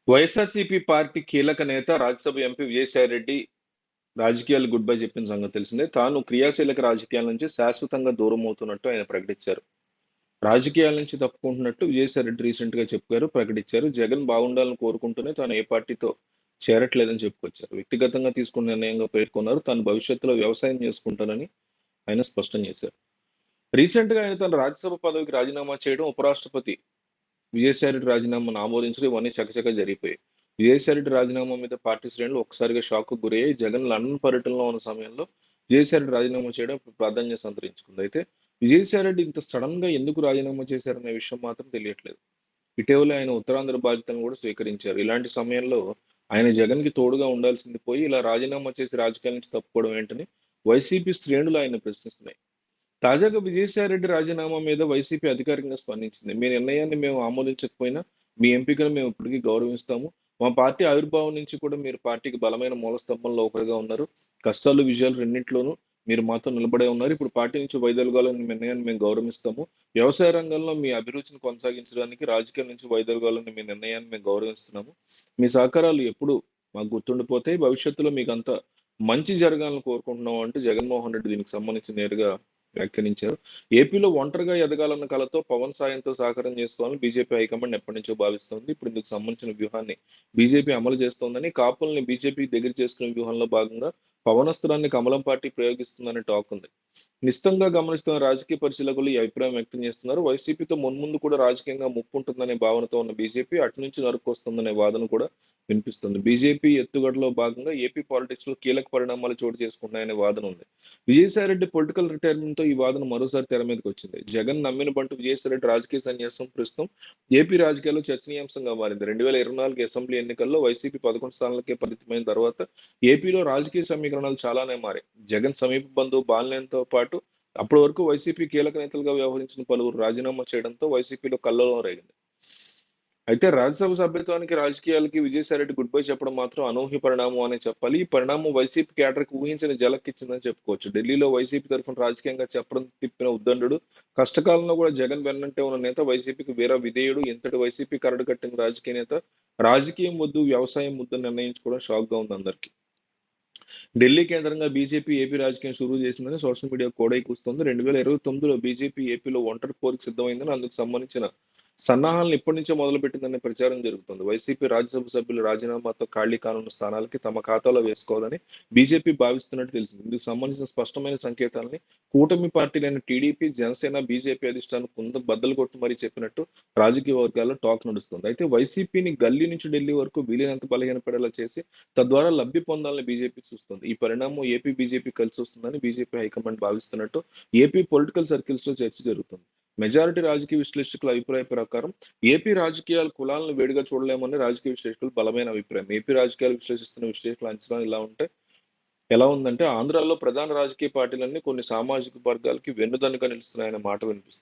YSRCP party కీలక నేత Rajya Sabha MP Vijayasai Reddy రాజకీయాలు గుడ్ బై చెప్పిన సంగతి తెలిసిందే. తాను క్రియాశీలక రాజకీయాల నుంచి శాశ్వతంగా దూరం అవుతున్నట్టు ఆయన ప్రకటించారు. రాజకీయాల నుంచి తప్పుకుంటున్నట్టు విజయసాయిరెడ్డి రీసెంట్ గా ప్రకటించారు. జగన్ బాగుండాలని కోరుకుంటూనే తాను ఏ పార్టీతో చేరట్లేదని చెప్పుకొచ్చారు. వ్యక్తిగతంగా తీసుకున్న నిర్ణయంగా పేర్కొన్నారు. తాను భవిష్యత్తులో వ్యవసాయం చేసుకుంటానని ఆయన స్పష్టం చేశారు. రీసెంట్ గా ఆయన తన రాజ్యసభ పదవికి రాజీనామా చేయడం, ఉపరాష్ట్రపతి విజయసాయిరెడ్డి రాజీనామాను ఆమోదించడం ఇవన్నీ చకచకా జరిగిపోయాయి. విజయసాయిరెడ్డి రాజీనామా మీద పార్టీ శ్రేణులు ఒక్కసారిగా షాక్ గురయ్యాయి. జగన్ లండన్ పర్యటనలో ఉన్న సమయంలో విజయసాయిరెడ్డి రాజీనామా చేయడం ఇప్పుడు ప్రాధాన్యత సంతరించుకుంది. అయితే విజయసాయిరెడ్డి ఇంత సడన్ గా ఎందుకు రాజీనామా చేశారనే విషయం మాత్రం తెలియట్లేదు. ఇటీవలే ఆయన ఉత్తరాంధ్ర బాధ్యతలను కూడా స్వీకరించారు. ఇలాంటి సమయంలో ఆయన జగన్ కి తోడుగా ఉండాల్సింది పోయి ఇలా రాజీనామా చేసి రాజకీయాల నుంచి తప్పుకోవడం ఏంటని వైసీపీ శ్రేణులు ఆయన ప్రశ్నిస్తున్నాయి. తాజాగా విజయసాయిరెడ్డి రాజీనామా మీద వైసీపీ అధికారికంగా స్పందించింది. మీ నిర్ణయాన్ని మేము ఆమోదించకపోయినా మీ ఎంపికను మేము ఇప్పటికీ గౌరవిస్తాము. మా పార్టీ ఆవిర్భావం నుంచి కూడా మీరు పార్టీకి బలమైన మూల స్తంభంలో ఒకరిగా ఉన్నారు. కష్టాలు, విజయాలు రెండింటిలోనూ మీరు మాతో నిలబడే ఉన్నారు. ఇప్పుడు పార్టీ నుంచి వైదొలగాలని మీ నిర్ణయాన్ని మేము గౌరవిస్తాము. వ్యవసాయ రంగంలో మీ అభిరుచిని కొనసాగించడానికి రాజకీయాల నుంచి వైదొలగాలని మీ నిర్ణయాన్ని మేము గౌరవిస్తున్నాము. మీ సహకారాలు ఎప్పుడు మాకు గుర్తుండిపోతాయి. భవిష్యత్తులో మీకు అంత మంచి జరగాలని కోరుకుంటున్నాం అంటూ జగన్మోహన్ రెడ్డి దీనికి సంబంధించి నేరుగా వ్యాఖ్యానించారు. ఏపీలో ఒంటరిగా ఎదగాలన్న కలతో పవన్ సాయంతో సహకారం చేసుకోవాలని బీజేపీ హైకమాండ్ ఎప్పటి నుంచో భావిస్తోంది. ఇప్పుడు ఇందుకు సంబంధించిన వ్యూహాన్ని బీజేపీ అమలు చేస్తోందని, కాపుల్ని బీజేపీ దగ్గర చేసుకునే వ్యూహంలో భాగంగా పవనస్త్రాన్ని కమలం పార్టీ ప్రయోగిస్తుందనే టాక్ ఉంది. నిశితంగా గమనిస్తున్న రాజకీయ పరిశీలకులు ఈ అభిప్రాయం వ్యక్తం చేస్తున్నారు. వైసీపీతో మున్ముందు కూడా రాజకీయంగా ముప్పు ఉంటుందనే భావనతో ఉన్న బీజేపీ అటు నుంచి నరుక్కొస్తుందనే వాదన కూడా వినిపిస్తుంది. బీజేపీ ఎత్తుగడలో భాగంగా ఏపీ పాలిటిక్స్ లో కీలక పరిణామాలు చోటు చేసుకున్నాయనే వాదన ఉంది. విజయసాయిరెడ్డి పొలిటికల్ రిటైర్మెంట్ తో ఈ వాదన మరోసారి తెర మీదకి వచ్చింది. జగన్ నమ్మిన బంటు విజయసాయిరెడ్డి రాజకీయ సన్యాసం ప్రస్తుతం ఏపీ రాజకీయాల్లో చర్చనీయాంశంగా మారింది. 2024 అసెంబ్లీ ఎన్నికల్లో వైసీపీ 11 స్థానాలకే పరిమితమైన తర్వాత ఏపీలో రాజకీయ సమీకరణాలు చాలానే మారాయి. జగన్ సమీప బంధువు బాలినేనితో పాటు అప్పటి వరకు వైసీపీ కీలక నేతలుగా వ్యవహరించిన పలువురు రాజీనామా చేయడంతో వైసీపీలో కల్లోలం రేగింది. అయితే రాజ్యసభ సభ్యత్వానికి రాజకీయాలకి విజయసాయిరెడ్డి గుడ్ బై చెప్పడం మాత్రం అనూహ్య పరిణామం అనే చెప్పాలి. ఈ పరిణామం వైసీపీ కేడర్కి ఊహించని ఇచ్చిందని చెప్పుకోవచ్చు. ఢిల్లీలో వైసీపీ తరఫున రాజకీయంగా చెప్పడం తిప్పిన ఉద్దండుడు, కష్టకాలంలో కూడా జగన్ వెన్నంటే ఉన్న నేత, వైసీపీకి వీర విధేయుడు, ఇంతటి వైసీపీ కరడు కట్టిన రాజకీయ నేత రాజకీయం వద్దు వ్యవసాయం వద్దు నిర్ణయించుకోవడం షాక్ గా ఉంది అందరికి. ఢిల్లీ కేంద్రంగా బీజేపీ ఏపీ రాజకీయం షురూ చేసిందని సోషల్ మీడియా కోడై కూస్తోంది. 2029లో బీజేపీ ఏపీలో ఒంటరి పోరుకు సిద్ధమైందని, అందుకు సంబంధించిన సన్నాహాలను ఇప్పటి నుంచే మొదలుపెట్టిందనే ప్రచారం జరుగుతుంది. వైసీపీ రాజ్యసభ సభ్యుల రాజీనామాతో ఖాళీ కానున్న స్థానాలకి తమ ఖాతాలో వేసుకోవాలని బీజేపీ భావిస్తున్నట్టు తెలిసింది. ఇందుకు సంబంధించిన స్పష్టమైన సంకేతాలని కూటమి పార్టీలైన టీడీపీ, జనసేన, బీజేపీ అధిష్టానం బద్దలు కొట్టి మరీ చెప్పినట్టు రాజకీయ వర్గాల్లో టాక్ నడుస్తుంది. అయితే వైసీపీని గల్లీ నుంచి ఢిల్లీ వరకు వీలైనంత బలహీనపడేలా చేసి తద్వారా లబ్ధి పొందాలని బీజేపీ చూస్తుంది. ఈ పరిణామం ఏపీ బీజేపీ కలిసి వస్తుందని BJP high command భావిస్తున్నట్టు AP political circles లో చర్చ జరుగుతుంది. మెజారిటీ రాజకీయ విశ్లేషకుల అభిప్రాయం ప్రకారం ఏపీ రాజకీయాలు కులాలను వేడిగా చూడలేమని రాజకీయ విశ్లేషకులు బలమైన అభిప్రాయం. ఏపీ రాజకీయాలు విశ్లేషిస్తున్న విశ్లేషకుల అంచనా ఎలా ఉందంటే ఆంధ్రాలో ప్రధాన రాజకీయ పార్టీలన్నీ కొన్ని సామాజిక వర్గాలకి వెన్నుదన్నుగా నిలుస్తున్నాయనే మాట వినిపిస్తుంది.